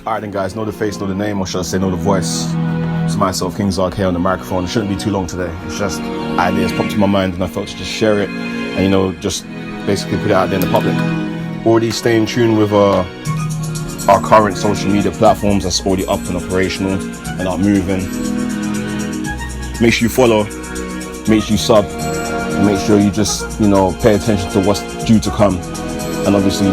Alright then guys, know the face, know the name, or should I say know the voice. It's myself, Kingz here on the microphone. It shouldn't be too long today. It's just ideas popped to my mind and I felt to just share it and just basically put it out there in the public. Already stay in tune with our current social media platforms that's already up and operational and are moving. Make sure you follow, make sure you sub, and make sure you just, pay attention to what's due to come. And obviously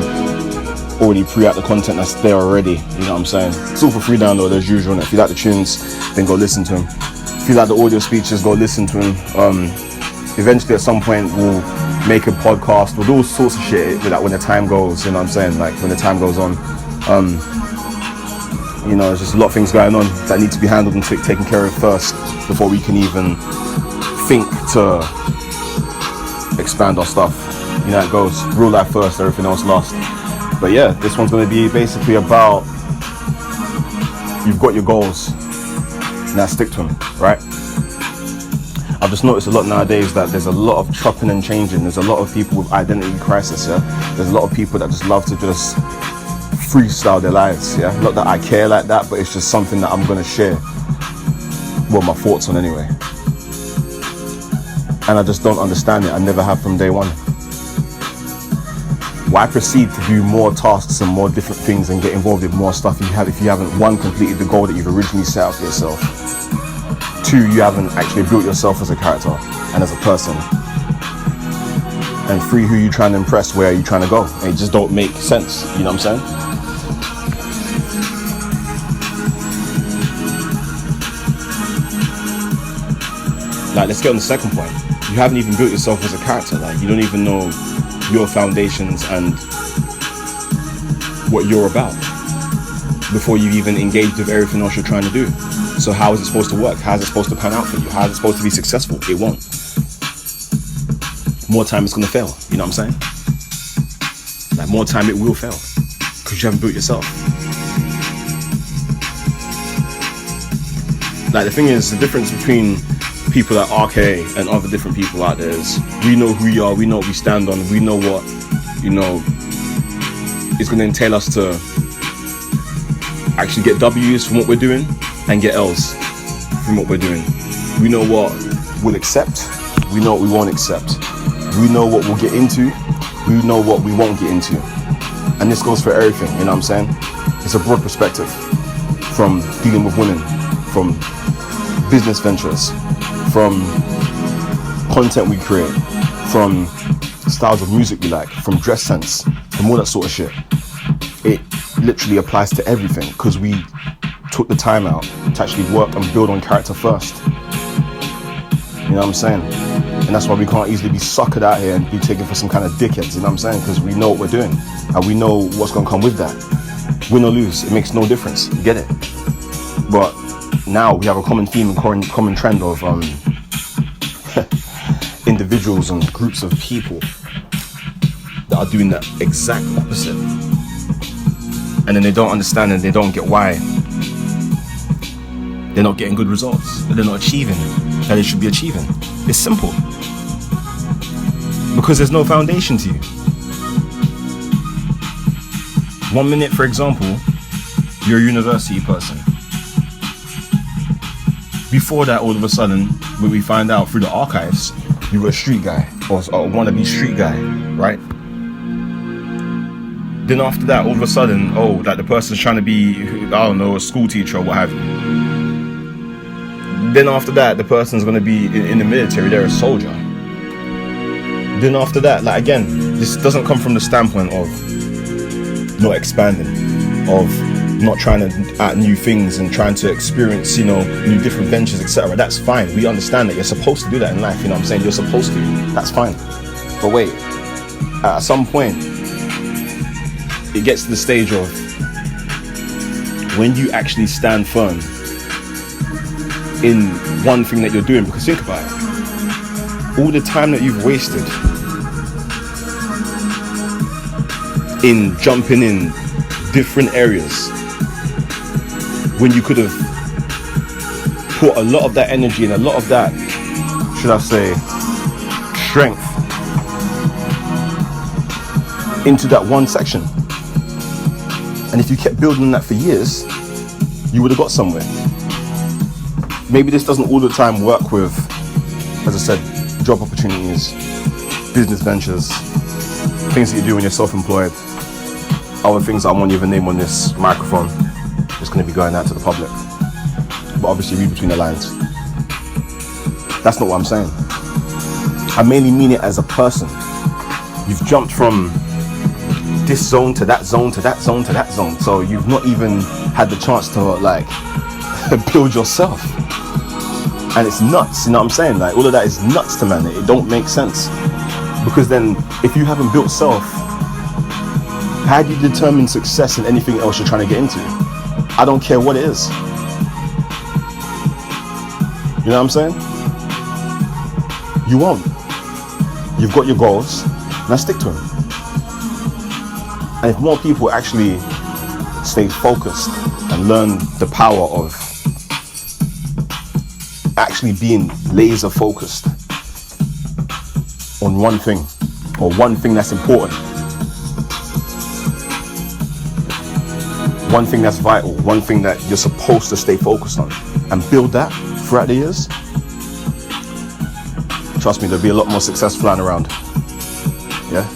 already pre-out the content that's there already, you know what I'm saying? It's all for free download as usual, and if you like the tunes, then go listen to them. If you like the audio speeches, go listen to them. Eventually at some point we'll make a podcast with all sorts of shit, like when the time goes, you know what I'm saying? Like when the time goes on. There's just a lot of things going on that need to be handled and taken care of first before we can even think to expand our stuff. You know how it goes. Real life first, everything else last. But yeah, this one's going to be basically about you've got your goals, now stick to them, right? I've just noticed a lot nowadays that there's a lot of chopping and changing. There's a lot of people with identity crisis, yeah? There's a lot of people that just love to just freestyle their lives, yeah? Not that I care like that, but it's just something that I'm going to share, well, my thoughts on anyway. And I just don't understand it. I never have from day one. Why proceed to do more tasks and more different things and get involved in more stuff if you haven't, one, completed the goal that you've originally set out for yourself, two, you haven't actually built yourself as a character and as a person, and three, who you trying to impress, where are you trying to go? And it just don't make sense, you know what I'm saying? Like, let's get on the second point. You haven't even built yourself as a character. Like, you don't even know your foundations and what you're about before you've even engaged with everything else you're trying to do. So how is it supposed to work? How is it supposed to pan out for you? How is it supposed to be successful? It won't. More time it's going to fail. You know what I'm saying? Like, more time it will fail because you haven't built yourself. Like, the thing is, the difference between people like RK and other different people out there is we know who we are, we know what we stand on, we know what, it's going to entail us to actually get W's from what we're doing and get L's from what we're doing. We know what we'll accept, we know what we won't accept, we know what we'll get into, we know what we won't get into. And this goes for everything, you know what I'm saying? It's a broad perspective, from dealing with women, from business ventures, from content we create, from styles of music we like, from dress sense, from all that sort of shit. It literally applies to everything because we took the time out to actually work and build on character first. You know what I'm saying? And that's why we can't easily be suckered out here and be taken for some kind of dickheads, you know what I'm saying? Because we know what we're doing and we know what's going to come with that. Win or lose, it makes no difference. You get it? But now we have a common theme and common trend of individuals and groups of people that are doing that exact opposite, and then they don't understand and they don't get why they're not getting good results, they're not achieving that they should be achieving. It's simple, because there's no foundation to you. 1 minute, for example, you're a university person. Before that, all of a sudden, when we find out through the archives, you were a street guy or a wannabe street guy, right? Then after that, all of a sudden, the person's trying to be, a school teacher or what have you. Then after that, the person's going to be in the military, they're a soldier. Then after that, again, this doesn't come from the standpoint of not expanding, of not trying to add new things and trying to experience, new different ventures, etc. That's fine. We understand that you're supposed to do that in life, you know what I'm saying? You're supposed to. That's fine. But wait, at some point, it gets to the stage of when you actually stand firm in one thing that you're doing, because think about it. All the time that you've wasted in jumping in different areas, when you could have put a lot of that energy and a lot of that, should I say, strength into that one section, and And if you kept building that for years, you would have got somewhere. Maybe this doesn't all the time work with, as I said, job opportunities, business ventures, things that you do when you're self-employed, other things that I won't even name on this microphone. It's going to be going out to the public. But obviously read between the lines. That's not what I'm saying. I mainly mean it as a person. You've jumped from this zone to that zone to that zone to that zone. So you've not even had the chance to like build yourself. And it's nuts, you know what I'm saying? Like all of that is nuts to man. It don't make sense. Because then if you haven't built self, how do you determine success in anything else you're trying to get into? I don't care what it is. You know what I'm saying? You won't. You've got your goals, now stick to them. And if more people actually stay focused and learn the power of actually being laser focused on one thing, or one thing that's important, one thing that's vital, one thing that you're supposed to stay focused on, and build that throughout the years, trust me, there'll be a lot more success flying around. Yeah?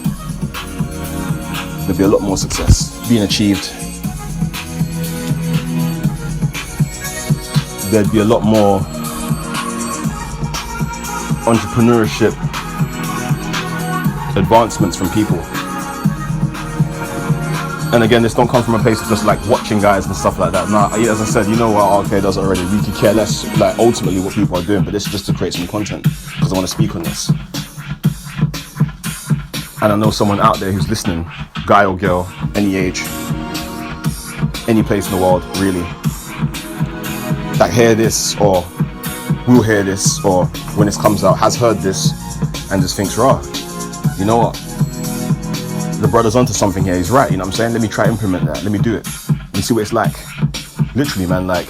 There'll be a lot more success being achieved. There'd be a lot more entrepreneurship advancements from people. And again, this don't come from a place of just like watching guys and stuff like that. Nah, as I said, you know what, okay, does already. We could care less, like ultimately what people are doing, but this is just to create some content because I want to speak on this. And I know someone out there who's listening, guy or girl, any age, any place in the world, really, that hear this or will hear this, or when this comes out, has heard this and just thinks, raw, you know what? The brother's onto something here. He's right, you know what I'm saying? Let me try to implement that. Let me do it. Let me see what it's like. Literally, man, like,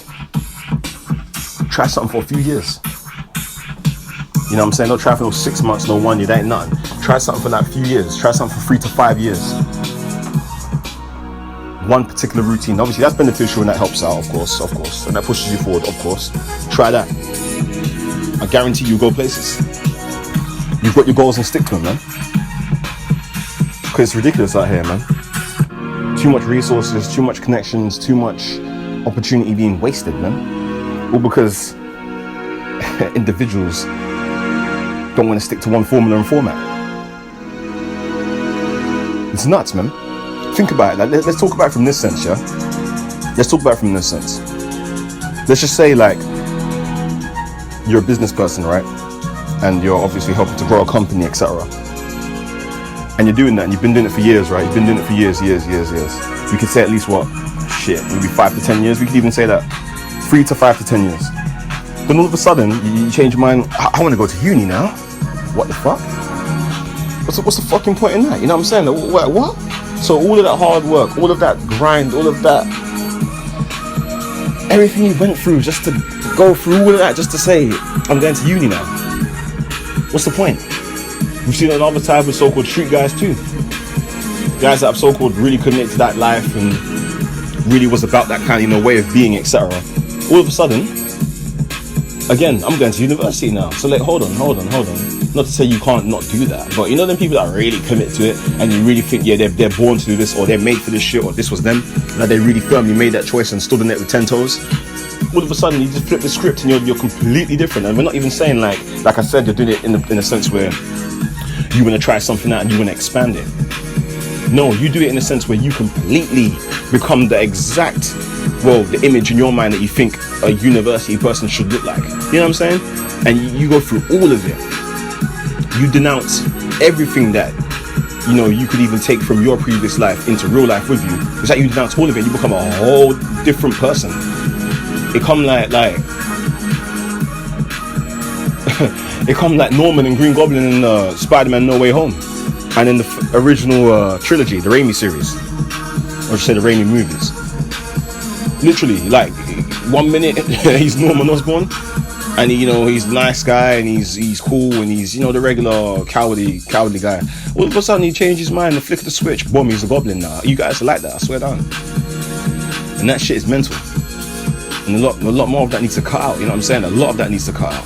try something for a few years. You know what I'm saying? Don't try for no 6 months, no 1 year, that ain't nothing. Try something for like a few years. Try something for 3 to 5 years. One particular routine. Obviously, that's beneficial and that helps out, of course. And that pushes you forward, of course. Try that. I guarantee you'll go places. You've got your goals and stick to them, man. Because it's ridiculous out here, man. Too much resources, too much connections, too much opportunity being wasted, man. All because individuals don't want to stick to one formula and format. It's nuts, man. Think about it. Like, let's talk about it from this sense, yeah? Let's talk about it from this sense. Let's just say, like, you're a business person, right? And you're obviously helping to grow a company, etc. And you're doing that, and you've been doing it for years, right? You've been doing it for years. We could say at least what? Shit, maybe 5 to 10 years. We could even say that 3 to 5 to 10 years. Then all of a sudden, you change your mind. I want to go to uni now. What the fuck? What's the fucking point in that? You know what I'm saying? What? So all of that hard work, all of that grind, all of that, everything you went through just to go through all of that, just to say, I'm going to uni now. What's the point? We've seen another type of so-called street guys too. Guys that have so-called really committed to that life and really was about that kind of, way of being, etc. All of a sudden, again, I'm going to university now. So like, hold on. Not to say you can't not do that, but you know them people that really commit to it and you really think, yeah, they're born to do this, or they're made for this shit, or this was them, that they really firmly made that choice and stood on it with 10 toes. All of a sudden, you just flip the script and you're completely different. And we're not even saying like I said, you're doing it in a sense where you want to try something out and you want to expand it. No, you do it in a sense where you completely become the exact, the image in your mind that you think a university person should look like. You know what I'm saying? And you go through all of it. You denounce everything that, you could even take from your previous life into real life with you. It's like you denounce all of it and you become a whole different person. It come like it come like Norman and Green Goblin in Spider-Man No Way Home, and in the original trilogy, the Raimi series, or just say the Raimi movies. Literally, like 1 minute he's Norman Osborn, and he's a nice guy and he's cool and he's the regular cowardly guy. All of a sudden he changed his mind, the flick of the switch, boom, he's a goblin now. You guys are like that, I swear down. And that shit is mental. And a lot more of that needs to cut out, you know what I'm saying? A lot of that needs to cut out.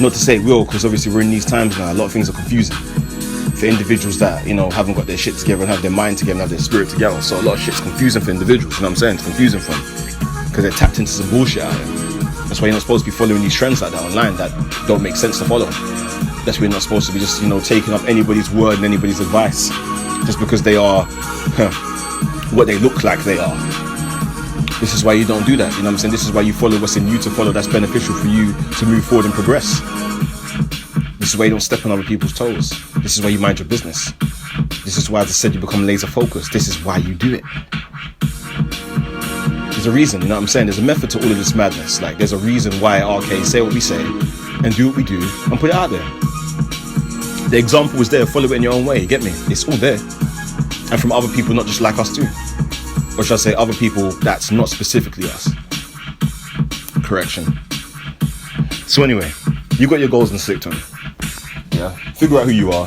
Not to say it will, because obviously we're in these times now, a lot of things are confusing for individuals that, you know, haven't got their shit together and have their mind together and have their spirit together. So a lot of shit's confusing for individuals, you know what I'm saying? It's confusing for them, because they're tapped into some bullshit out there. That's why you're not supposed to be following these trends like that online that don't make sense to follow. That's why you're not supposed to be just, you know, taking up anybody's word and anybody's advice just because they are what they look like they are. This is why you don't do that, you know what I'm saying? This is why you follow what's in you to follow that's beneficial for you to move forward and progress. This is why you don't step on other people's toes. This is why you mind your business. This is why, as I said, you become laser focused. This is why you do it. There's a reason, you know what I'm saying? There's a method to all of this madness. Like, there's a reason why, okay, say what we say and do what we do and put it out there. The example is there, follow it in your own way, you get me? It's all there. And from other people, not just like us too. Or should I say other people that's not specifically us. Correction. So anyway, you got your goals and stick to them. Yeah? Figure out who you are.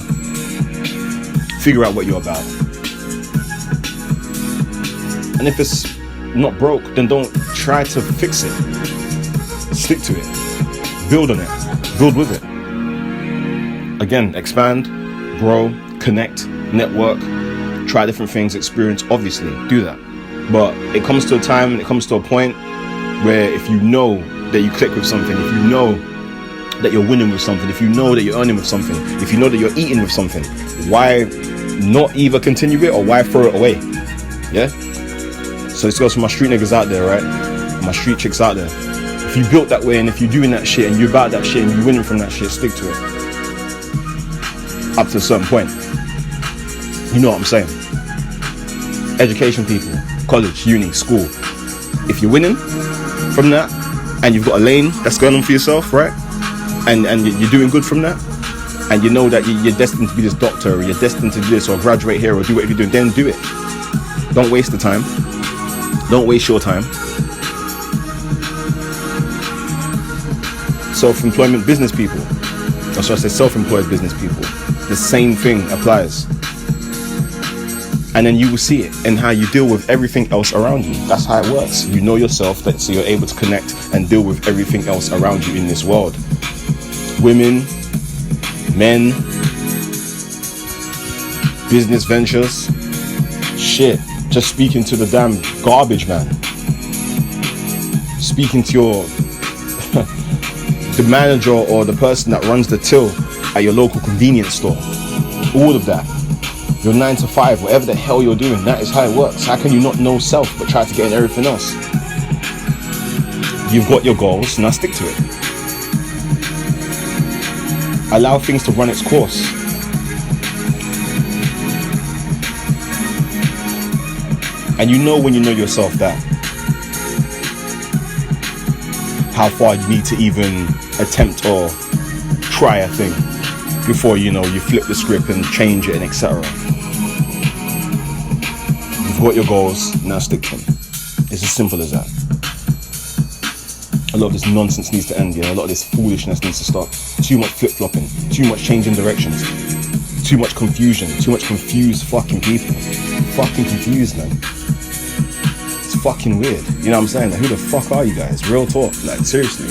Figure out what you're about. And if it's not broke, then don't try to fix it. Stick to it. Build on it. Build with it. Again, expand, grow, connect, network, try different things, experience, obviously, do that. But it comes to a time and it comes to a point where if you know that you click with something, if you know that you're winning with something, if you know that you're earning with something, if you know that you're eating with something, why not either continue it or why throw it away? Yeah? So this goes for my street niggas out there, right? My street chicks out there. If you built that way and if you're doing that shit and you're about that shit and you're winning from that shit, stick to it. Up to a certain point. You know what I'm saying? Education people, college, uni, school. If you're winning from that and you've got a lane that's going on for yourself, right? And you're doing good from that, and you know that you're destined to be this doctor or you're destined to do this or graduate here or do whatever you're doing, then do it. Don't waste the time. Don't waste your time. Self-employment business people, or should I say self-employed business people, the same thing applies. And then you will see it in how you deal with everything else around you. That's how it works. You know yourself, so you're able to connect and deal with everything else around you in this world. Women, men, business ventures, shit. Just speaking to the damn garbage man. Speaking to your the manager or the person that runs the till at your local convenience store. All of that. Your 9 to 5, whatever the hell you're doing, that is how it works. How can you not know self but try to get in everything else? You've got your goals, now stick to it. Allow things to run its course. And you know when you know yourself that how far you need to even attempt or try a thing before you flip the script and change it and etc. You've got your goals, now stick to them. It's as simple as that. A lot of this nonsense needs to end, a lot of this foolishness needs to stop. Too much flip-flopping, too much changing directions, too much confusion, too much confused fucking people. Fucking confused, man. It's fucking weird. You know what I'm saying? Like, who the fuck are you guys? Real talk, like, seriously.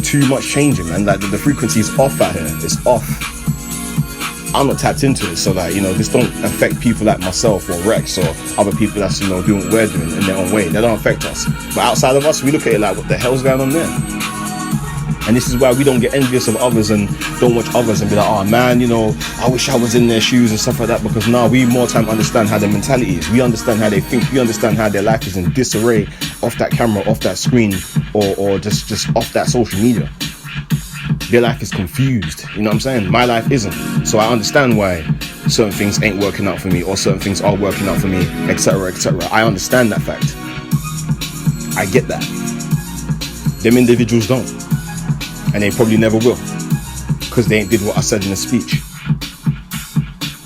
Too much changing, man. Like, the frequency is off out here. It's off. I'm not tapped into it, so like, this don't affect people like myself or Rex or other people that's, doing what we're doing in their own way. They don't affect us. But outside of us, we look at it like, what the hell's going on there? And this is why we don't get envious of others and don't watch others and be like, oh man, I wish I was in their shoes and stuff like that, because now we more time understand how their mentality is. We understand how they think. We understand how their life is in disarray off that camera, off that screen, or just off that social media. Their life is confused, you know what I'm saying? My life isn't. So I understand why certain things ain't working out for me or certain things are working out for me, etc., etc. I understand that fact. I get that. Them individuals don't. And they probably never will. Because they ain't did what I said in the speech.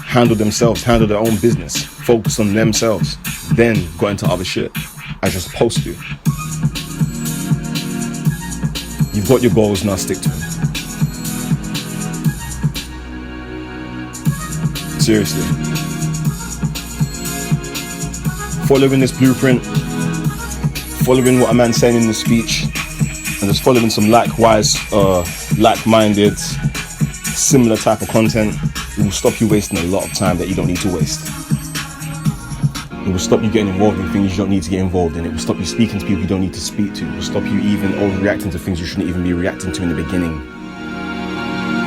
Handle themselves, handle their own business. Focus on themselves. Then go into other shit. As you're supposed to. You've got your goals, now stick to them. Seriously. Following this blueprint, following what a man's saying in the speech, and just following some like-minded, similar type of content, it will stop you wasting a lot of time that you don't need to waste. It will stop you getting involved in things you don't need to get involved in. It will stop you speaking to people you don't need to speak to. It will stop you even overreacting to things you shouldn't even be reacting to in the beginning.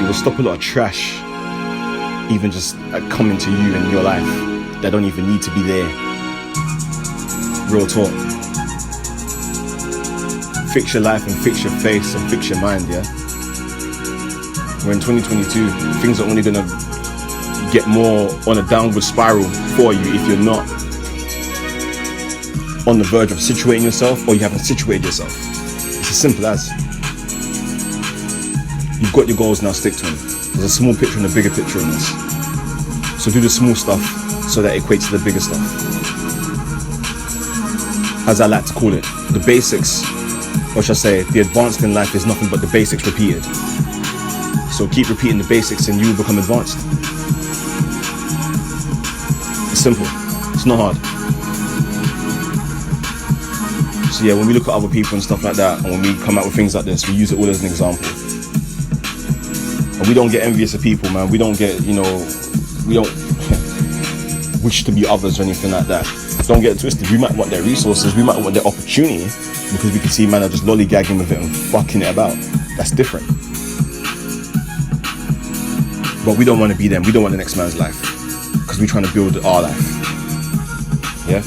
It will stop a lot of trash even just coming to you in your life that don't even need to be there. Real talk. Fix your life and fix your face and fix your mind, yeah? We're in 2022. Things are only gonna get more on a downward spiral for you if you're not on the verge of situating yourself or you haven't situated yourself. It's as simple as. You've got your goals, now stick to them. There's a small picture and a bigger picture in this. So do the small stuff so that it equates to the bigger stuff. As I like to call it, the basics, or should I say, the advanced in life is nothing but the basics repeated. So keep repeating the basics and you will become advanced. It's simple. It's not hard. So yeah, when we look at other people and stuff like that, and when we come out with things like this, we use it all as an example. And we don't get envious of people, man. We don't get, we don't wish to be others or anything like that. Don't get it twisted. We might want their resources, we might want their opportunity, because we can see man are just lollygagging with it and fucking it about. That's different. But we don't want to be them. We don't want the next man's life, because we're trying to build our life. Yeah?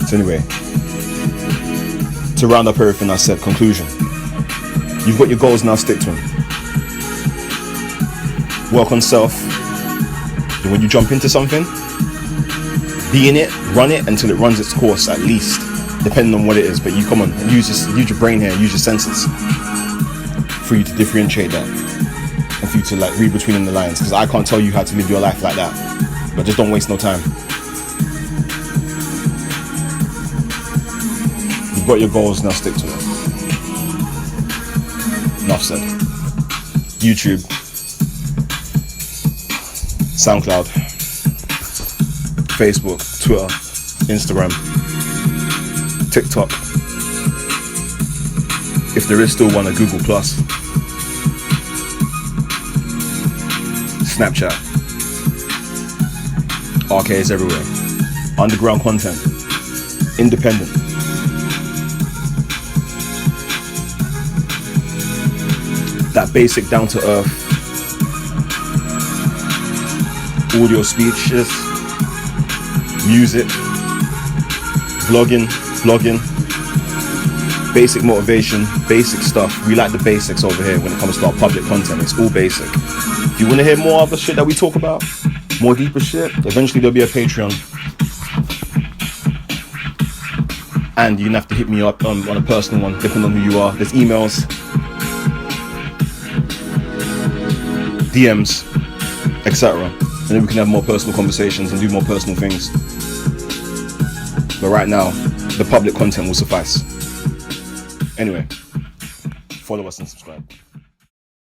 So anyway, to round up everything I said, conclusion. You've got your goals, now stick to them. Work on self. And when you jump into something, be in it, run it until it runs its course, at least, depending on what it is. But you come on, use your brain here, use your senses for you to differentiate that and for you to read between the lines. Because I can't tell you how to live your life like that. But just don't waste no time. You've got your goals, now stick to it. Enough said. YouTube, SoundCloud, Facebook, Twitter, Instagram, TikTok. If there is still one, a Google Plus, Snapchat. Arcades everywhere. Underground content. Independent. That basic down to earth. Audio speeches. Music. Vlogging. Basic motivation. Basic stuff. We like the basics over here when it comes to our public content. It's all basic. If you want to hear more other shit that we talk about, more deeper shit, eventually there'll be a Patreon. And you're gonna have to hit me up on a personal one, depending on who you are. There's emails, DMs, etc. And then we can have more personal conversations and do more personal things. But right now, the public content will suffice. Anyway, follow us and subscribe.